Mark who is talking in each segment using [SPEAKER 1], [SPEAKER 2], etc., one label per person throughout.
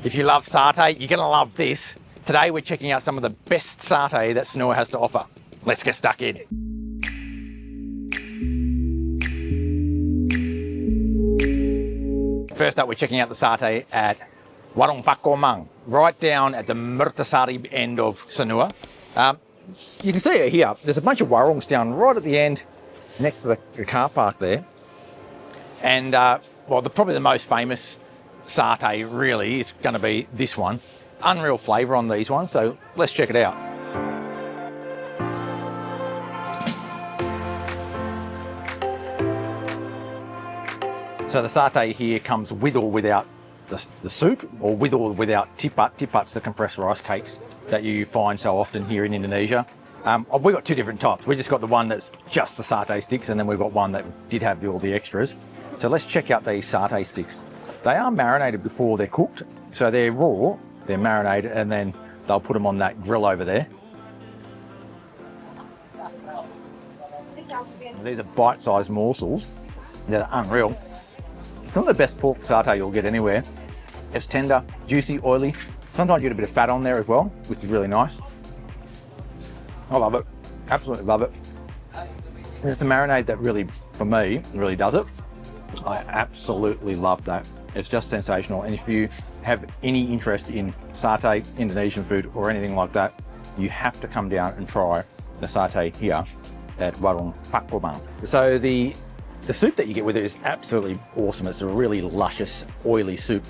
[SPEAKER 1] If you love satay, you're gonna love this. Today we're checking out some of the best satay that Sanur has to offer. Let's get stuck in. First up, we're checking out the satay at Warung Komang, right down at the Murtasari end of Sanur. You can see it here. There's a bunch of warungs down right at the end, next to the car park there. And well, probably the most famous satay really is going to be this one. Unreal flavour on these ones, so let's check it out. So the satay here comes with or without the soup, or with or without tipat. Tipat's the compressed rice cakes that you find so often here in Indonesia. We've got two different types. We just got the one that's just the satay sticks, and then we've got one that did have all the extras. So let's check out these satay sticks. They are marinated before they're cooked. So they're raw, they're marinated, and then they'll put them on that grill over there. These are bite-sized morsels. They're unreal. Some of the best pork satay you'll get anywhere. It's tender, juicy, oily. Sometimes you get a bit of fat on there as well, which is really nice. I love it, absolutely love it. It's the marinade that really, for me, really does it. I absolutely love that. It's just sensational. And if you have any interest in satay, Indonesian food, or anything like that, you have to come down and try the satay here at Warung Komang. So the soup that you get with it is absolutely awesome. It's a really luscious, oily soup.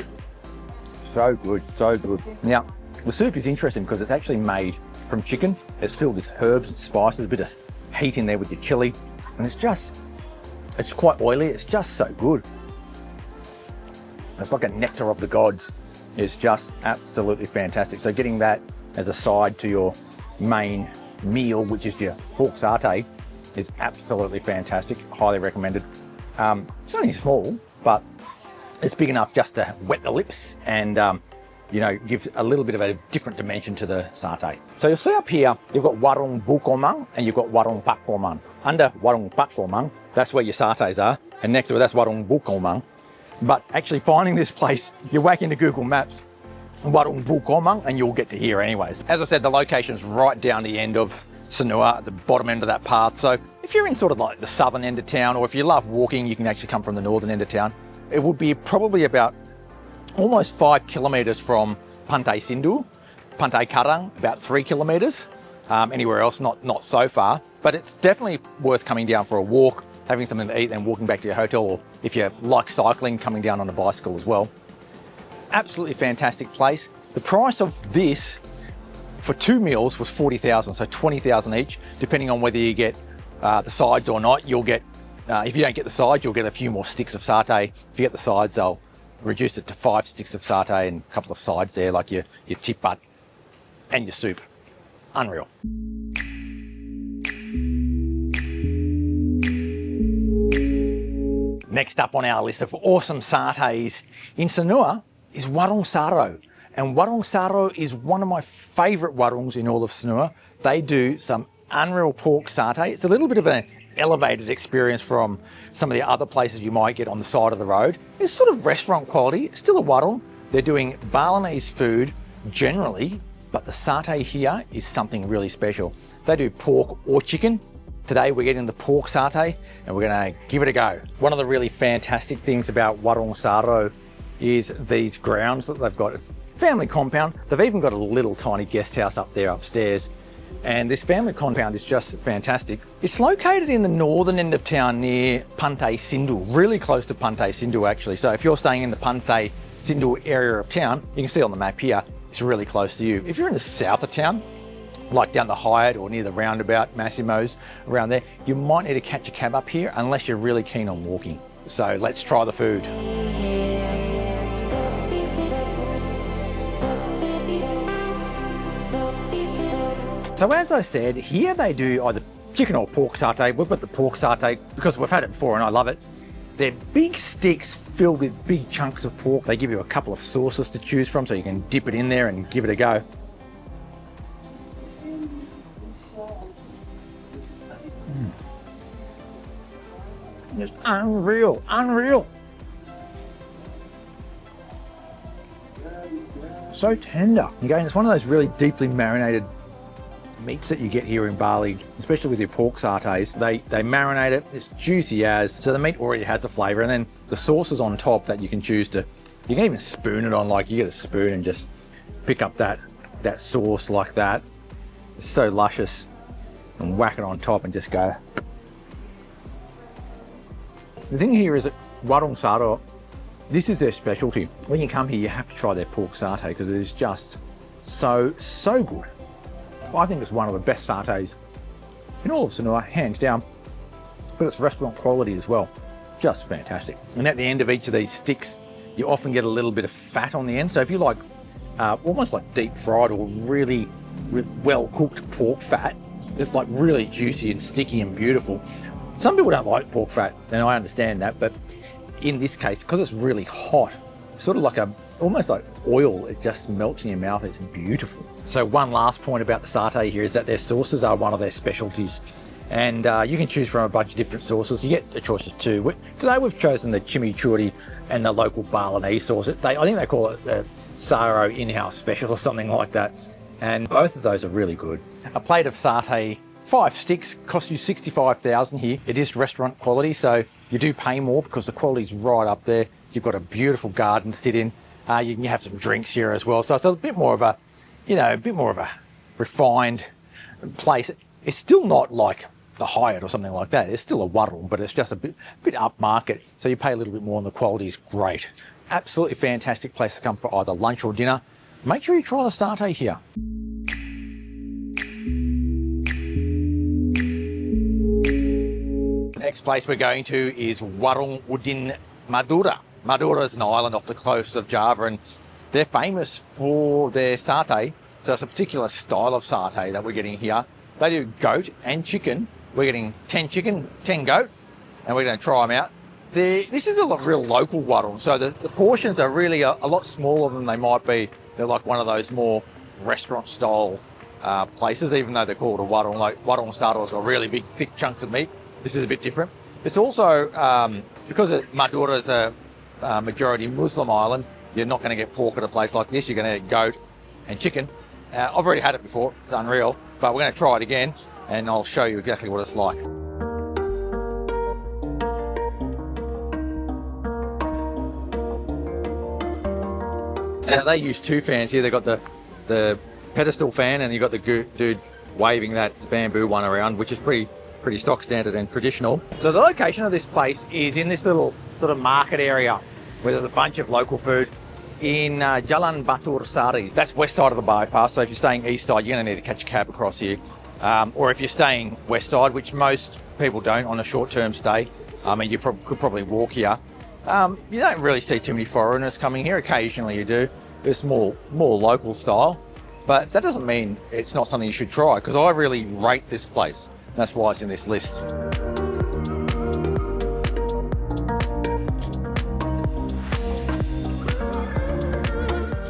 [SPEAKER 1] So good, so good. Now, the soup is interesting because it's actually made from chicken. It's filled with herbs and spices, a bit of heat in there with your chili. And it's quite oily. It's just so good. It's like a nectar of the gods. It's just absolutely fantastic. So getting that as a side to your main meal, which is your pork satay, is absolutely fantastic. Highly recommended. It's only small, but it's big enough just to wet the lips and you know, gives a little bit of a different dimension to the satay. So you'll see up here, you've got Warung Komang and you've got Warung Komang. Under Warung Komang, that's where your satays are, and next to it, that's Warung Komang. But actually finding this place, you whack into Google Maps, Warung Komang, and you'll get to here anyways. As I said, the location's right down the end of Sanur, at the bottom end of that path. So if you're in sort of like the southern end of town, or if you love walking, you can actually come from the northern end of town. It would be probably about almost 5 kilometres from Pantai Sindu, Pantai Karang, about 3 kilometres. Anywhere else, not so far, but it's definitely worth coming down for a walk, having something to eat, and walking back to your hotel, or if you like cycling, coming down on a bicycle as well. Absolutely fantastic place. The price of this for 2 meals was 40,000, so 20,000 each, depending on whether you get the sides or not. You'll get, if you don't get the sides, you'll get a few more sticks of satay. If you get the sides, they'll reduce it to 5 sticks of satay and a couple of sides there, like your tipat and your soup. Unreal. Next up on our list of awesome satays in Sanur is Warung Saro. And Warung Saro is one of my favourite warungs in all of Sanur. They do some unreal pork satay. It's a little bit of an elevated experience from some of the other places you might get on the side of the road. It's sort of restaurant quality, it's still a warung. They're doing Balinese food generally, but the satay here is something really special. They do pork or chicken. Today we're getting the pork satay and we're gonna give it a go. One of the really fantastic things about Warung Saro is these grounds that they've got. It's a family compound. They've even got a little tiny guest house up there upstairs. And this family compound is just fantastic. It's located in the northern end of town near Pantai Sindu, really close to Pantai Sindu actually. So if you're staying in the Pantai Sindu area of town, you can see on the map here, it's really close to you. If you're in the south of town, like down the Hyatt or near the roundabout, Massimo's, around there, you might need to catch a cab up here unless you're really keen on walking. So let's try the food. So as I said, here they do either chicken or pork satay. We've got the pork satay because we've had it before and I love it. They're big sticks filled with big chunks of pork. They give you a couple of sauces to choose from so you can dip it in there and give it a go. It's unreal, unreal. So tender. Again, it's one of those really deeply marinated meats that you get here in Bali, especially with your pork satays. They marinate it, it's juicy as, so the meat already has the flavor, and then the sauces on top that you can choose to, you can even spoon it on, like you get a spoon and just pick up that sauce like that. It's so luscious, and whack it on top and just go. The thing here is that Warung Saro, this is their specialty. When you come here, you have to try their pork satay because it is just so good. I think it's one of the best satays in all of Sanur, hands down, but it's restaurant quality as well. Just fantastic. And at the end of each of these sticks, you often get a little bit of fat on the end. So if you like almost like deep fried or really well cooked pork fat, it's like really juicy and sticky and beautiful. Some people don't like pork fat, and I understand that, but in this case, because it's really hot, sort of like almost like oil, it just melts in your mouth. It's beautiful. So one last point about the satay here is that their sauces are one of their specialties, and you can choose from a bunch of different sauces. You get a choice of two. Today we've chosen the chimichurri and the local Balinese sauce. I think they call it the Saro in-house special or something like that, and both of those are really good. A plate of satay, 5 sticks, costs you 65,000 here. It is restaurant quality, so you do pay more because the quality's right up there. You've got a beautiful garden to sit in. You can have some drinks here as well. So it's a bit more of a, refined place. It's still not like the Hyatt or something like that. It's still a Warung, but it's just a bit upmarket. So you pay a little bit more and the quality's great. Absolutely fantastic place to come for either lunch or dinner. Make sure you try the satay here. The next place we're going to is Warung Udin, Madura. Madura is an island off the coast of Java, and they're famous for their satay. So it's a particular style of satay that we're getting here. They do goat and chicken. We're getting 10 chicken, 10 goat, and we're going to try them out. This is a real local warung, so the portions are really a lot smaller than they might be. They're like one of those more restaurant style places, even though they're called a warung. Like Warung Saro's got really big, thick chunks of meat. This is a bit different. It's also, because Madura is a majority Muslim island, you're not going to get pork at a place like this. You're going to get goat and chicken. I've already had it before. It's unreal, but we're going to try it again, and I'll show you exactly what it's like. Now they use 2 fans here. They've got the pedestal fan, and you've got the dude waving that bamboo one around, which is pretty stock standard and traditional. So the location of this place is in this little sort of market area where there's a bunch of local food in Jalan Batur Sari. That's west side of the bypass. So if you're staying east side, you're going to need to catch a cab across here. Or if you're staying west side, which most people don't on a short-term stay, you could probably walk here. You don't really see too many foreigners coming here. Occasionally you do. It's more local style, but that doesn't mean it's not something you should try, because I really rate this place. That's why it's in this list.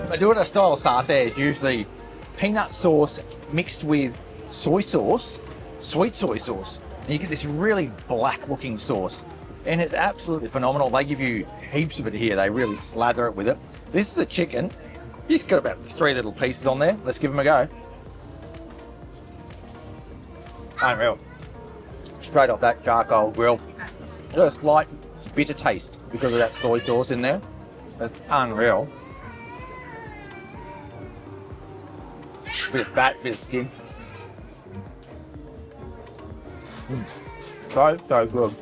[SPEAKER 1] Madura style satay is usually peanut sauce mixed with soy sauce, sweet soy sauce. And you get this really black looking sauce, and it's absolutely phenomenal. They give you heaps of it here. They really slather it with it. This is a chicken. It's got about 3 little pieces on there. Let's give them a go. Unreal. Straight off that charcoal grill. Got a slight bitter taste because of that soy sauce in there. It's unreal. Bit of fat, bit of skin. So good.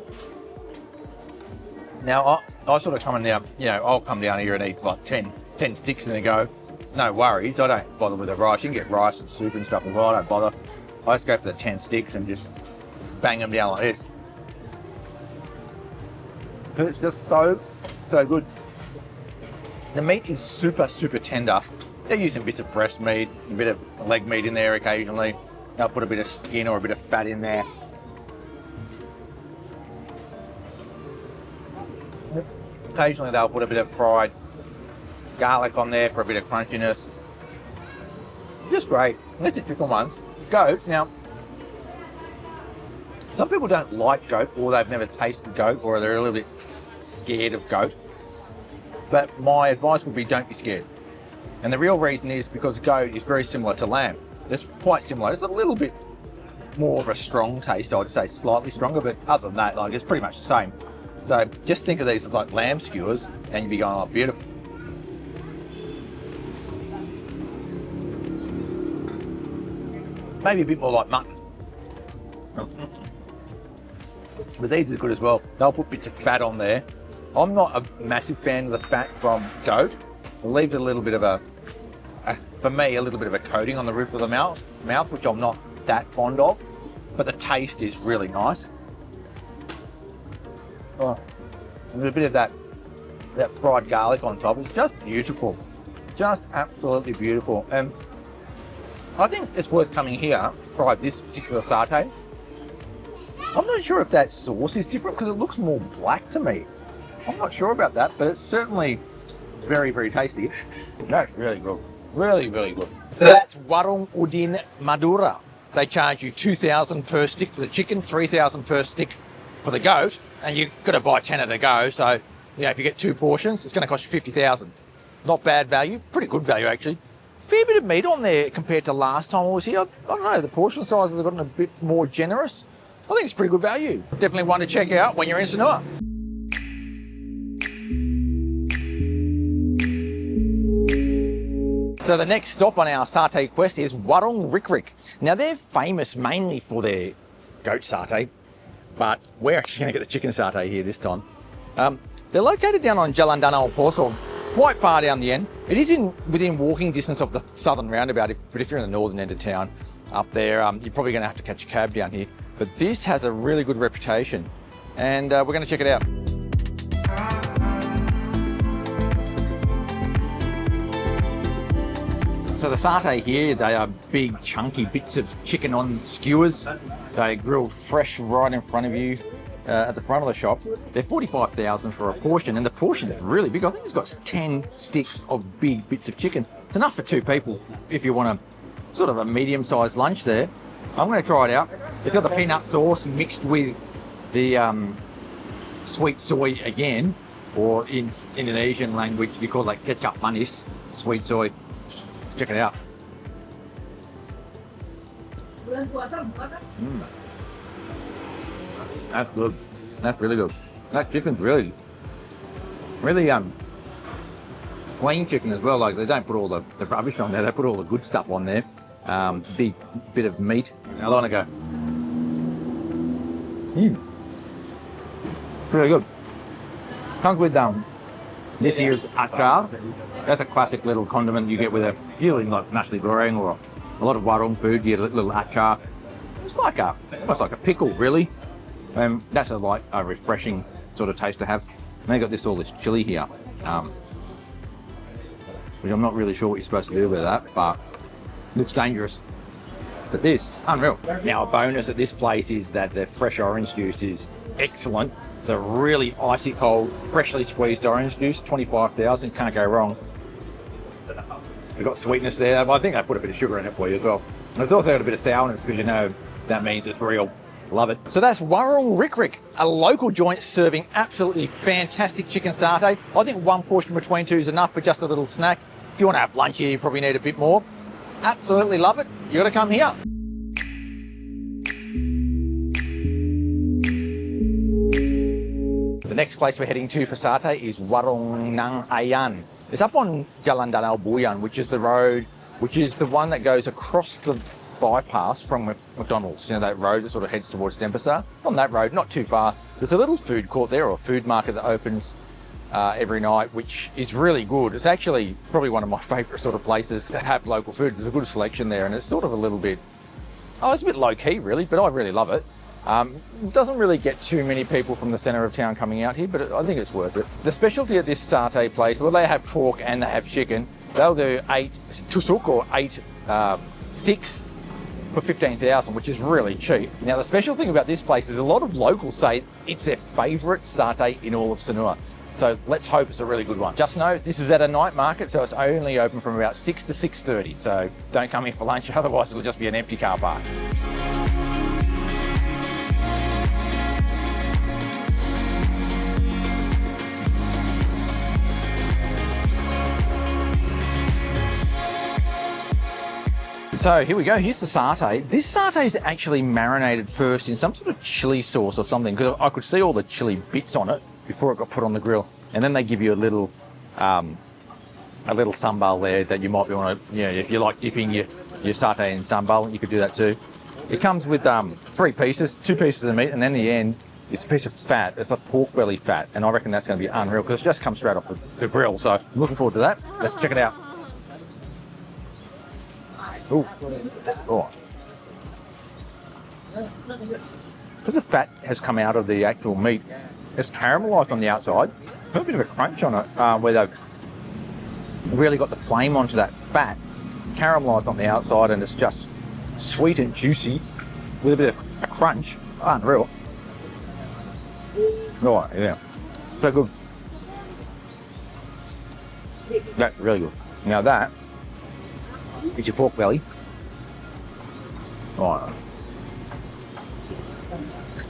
[SPEAKER 1] Now I sort of come down, I'll come down here and eat like 10 sticks in a go. No worries, I don't bother with the rice. You can get rice and soup and stuff as well, I don't bother. I just go for the 10 sticks and just bang them down like this. It's just so good. The meat is super tender. They're using bits of breast meat, a bit of leg meat in there occasionally. They'll put a bit of skin or a bit of fat in there. Occasionally they'll put a bit of fried garlic on there for a bit of crunchiness. Just great. That's the chicken ones. Goat, now, some people don't like goat, or they've never tasted goat, or they're a little bit scared of goat. But my advice would be, don't be scared. And the real reason is because goat is very similar to lamb. It's quite similar. It's a little bit more of a strong taste, I would say, slightly stronger, but other than that, like, it's pretty much the same. So just think of these as like lamb skewers and you'd be going, oh, beautiful. Maybe a bit more like mutton. But these are good as well. They'll put bits of fat on there. I'm not a massive fan of the fat from goat. It leaves a little bit of for me, a little bit of a coating on the roof of the mouth, which I'm not that fond of. But the taste is really nice. Oh, and there's a bit of that fried garlic on top. It's just beautiful. Just absolutely beautiful. And I think it's worth coming here to try this particular satay. I'm not sure if that sauce is different because it looks more black to me. I'm not sure about that, but it's certainly very, very tasty. That's really good. Really, really good. So that's Warung Udin Madura. They charge you 2,000 per stick for the chicken, 3,000 per stick for the goat, and you've got to buy 10 at a go. So, yeah, if you get 2 portions, it's going to cost you 50,000. Not bad value, pretty good value actually. Fair bit of meat on there compared to last time I was here. I don't know, the portion sizes have gotten a bit more generous. I think it's pretty good value. Definitely one to check out when you're in Sanur. So the next stop on our satay quest is Warung Rik-Rik. Now they're famous mainly for their goat satay, but we're actually going to get the chicken satay here this time. They're located down on Jalan Danau Post, or quite far down the end. It is within walking distance of the southern roundabout, but if you're in the northern end of town up there, you're probably going to have to catch a cab down here. But this has a really good reputation, and we're going to check it out. So the satay here, they are big chunky bits of chicken on skewers. They're grilled fresh right in front of you at the front of the shop. They're 45,000 for a portion, and the portion is really big. I think it's got 10 sticks of big bits of chicken. It's enough for 2 people if you want a sort of a medium-sized lunch there. I'm going to try it out. It's got the peanut sauce mixed with the sweet soy again, or in Indonesian language you call it like kecap manis, sweet soy. Check it out. That's good. That's really good. That chicken's really clean chicken as well. Like, they don't put all the rubbish on there. They put all the good stuff on there. Big bit of meat. Now I want to go. Really good. Comes with this here's achar. That's a classic little condiment you get with usually like nasi goreng or a lot of warung food. You get a little achar. It's like almost like a pickle, really. That's a refreshing sort of taste to have. And they got all this chili here, which I'm not really sure what you're supposed to do with that, but looks dangerous. But this, unreal. Now, a bonus at this place is that the fresh orange juice is excellent. It's a really icy cold, freshly squeezed orange juice, 25,000, can't go wrong. We've got sweetness there, but I think I put a bit of sugar in it for you as well. And it's also got a bit of sourness because you know that means it's real. Love it. So that's Warung Rik-Rik, a local joint serving absolutely fantastic chicken satay. I think 1 portion between 2 is enough for just a little snack. If you want to have lunch here, you probably need a bit more. Absolutely love it. You got to come here. The next place we're heading to for satay is Warung Nang Ayan. It's up on Jalan Danau Buyan, which is the road, which is the one that goes across the bypass from McDonald's. You know, that road that sort of heads towards Denpasar. It's on that road, not too far. There's a little food court there, or a food market that opens every night, which is really good. It's actually probably one of my favourite sort of places to have local food. There's a good selection there, and it's sort of a little bit, it's a bit low-key really, but I really love it. It doesn't really get too many people from the centre of town coming out here, but I think it's worth it. The specialty at this satay place, well, they have pork and they have chicken. They'll do 8 tusuk, or 8 sticks for 15,000, which is really cheap. Now, the special thing about this place is a lot of locals say it's their favourite satay in all of Sanur. So let's hope it's a really good one. Just know this is at a night market, so it's only open from about 6 to 6:30. So don't come here for lunch, otherwise it'll just be an empty car park. So here we go, here's the satay. This satay is actually marinated first in some sort of chili sauce or something, because I could see all the chili bits on it before it got put on the grill. And then they give you a little sambal there that you might want to, if you like dipping your satay in sambal, you could do that too. It comes with 3 pieces, 2 pieces of meat, and then the end, it's a piece of fat. It's like pork belly fat, and I reckon that's going to be unreal because it just comes straight off the grill. So I'm looking forward to that. Let's check it out. Ooh. Oh. Because the fat has come out of the actual meat, it's caramelised on the outside. Got a bit of a crunch on it, where they've really got the flame onto that fat, caramelised on the outside, and it's just sweet and juicy with a bit of a crunch. Unreal. Oh, yeah. So good. That's really good. Now that is your pork belly. Oh,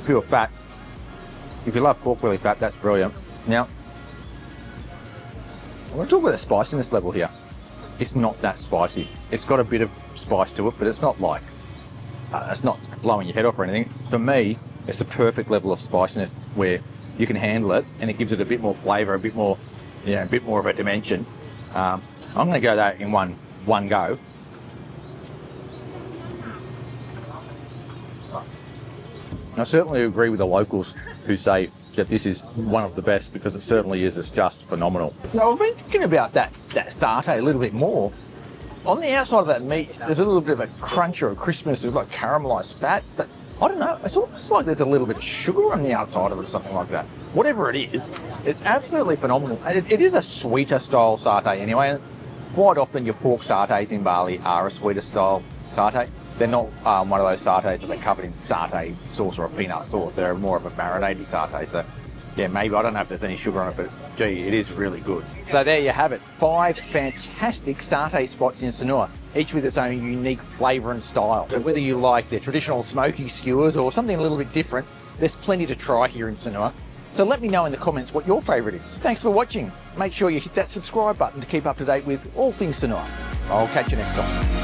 [SPEAKER 1] pure fat. If you love pork belly fat, that's brilliant. Now, I want to talk about the spiciness level here. It's not that spicy. It's got a bit of spice to it, but it's not like, it's not blowing your head off or anything. For me, it's the perfect level of spiciness where you can handle it, and it gives it a bit more flavour, a bit more, a bit more of a dimension. I'm going to go that in one go. I certainly agree with the locals who say that this is one of the best, because it certainly is. It's just phenomenal. So I've been thinking about that satay a little bit more. On the outside of that meat, there's a little bit of a crunch or a crispness, there's like caramelised fat, but I don't know, it's almost like there's a little bit of sugar on the outside of it or something like that. Whatever it is, it's absolutely phenomenal. And it is a sweeter style satay anyway. Quite often your pork satays in Bali are a sweeter style satay. They're not one of those satays that they're covered in satay sauce or a peanut sauce. They're more of a marinade satay. So yeah, maybe, I don't know if there's any sugar on it, but gee, it is really good. So there you have it, 5 fantastic satay spots in Sanur, each with its own unique flavour and style. So whether you like the traditional smoky skewers or something a little bit different, there's plenty to try here in Sanur. So let me know in the comments what your favourite is. Thanks for watching. Make sure you hit that subscribe button to keep up to date with all things Sanur. I'll catch you next time.